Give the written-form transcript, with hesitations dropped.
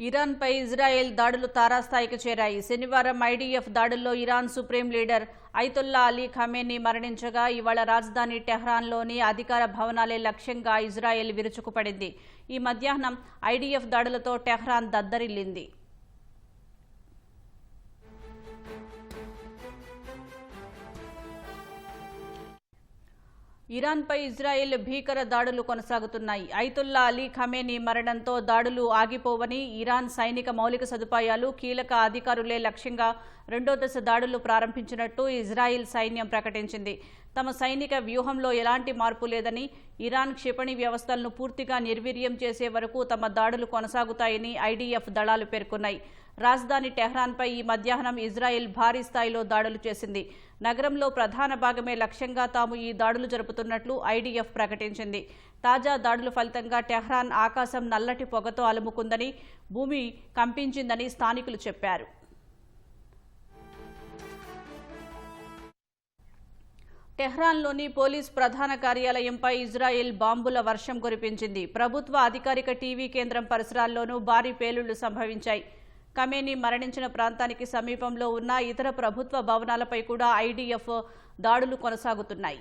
ఇరాన్పై Israel దాడులు తారాస్థాయికి చేరాయి. శనివారం ఐడీఎఫ్ దాడుల్లో Iran supreme leader Ayatollah Ali Khamenei మరణించగా ఇవాళ రాజధాని టెహ్రాన్లోని అధికార భవనాలే లక్ష్యంగా ఇజ్రాయెల్ విరుచుకుపడింది. ఈ మధ్యాహ్నం ఐడీఎఫ్ దాడులతో టెహ్రాన్ దద్దరిల్లింది. ఇరాన్పై ఇజ్రాయెల్ భీకర దాడులు కొనసాగుతున్నాయి. అయతొల్లా అలీ ఖమేనీ మరణంతో దాడులు ఆగిపోవని, ఇరాన్ సైనిక మౌలిక సదుపాయాలు, కీలక అధికారులే లక్ష్యంగా రెండో దశ దాడులు ప్రారంభించినట్టు ఇజ్రాయెల్ సైన్యం ప్రకటించింది. తమ సైనిక వ్యూహంలో ఎలాంటి మార్పు లేదని, ఇరాన్ క్షిపణి వ్యవస్థలను పూర్తిగా నిర్వీర్యం చేసే వరకు తమ దాడులు కొనసాగుతాయని ఐడీఎఫ్ దళాలు పేర్కొన్నాయి. రాజధాని టెహ్రాన్పై ఈ మధ్యాహ్నం ఇజ్రాయెల్ భారీ స్థాయిలో దాడులు చేసింది. నగరంలో ప్రధాన భాగమే లక్ష్యంగా తాము ఈ దాడులు జరుపుతున్నట్లు ఐడీఎఫ్ ప్రకటించింది. తాజా దాడుల ఫలితంగా టెహ్రాన్ ఆకాశం నల్లటి పొగతో అలుముకుందని, భూమి కంపించిందని స్థానికులు చెప్పారు. టెహ్రాన్లోని పోలీస్ ప్రధాన కార్యాలయంపై ఇజ్రాయెల్ బాంబుల వర్షం కురిపించింది. ప్రభుత్వ అధికారిక టీవీ కేంద్రం పరిసరాల్లోనూ భారీ పేలుళ్లు సంభవించాయి. ఖమేనీ మరణించిన ప్రాంతానికి సమీపంలో ఉన్న ఇతర ప్రభుత్వ భవనాలపై కూడా ఐడీఎఫ్ దాడులు కొనసాగుతున్నాయి.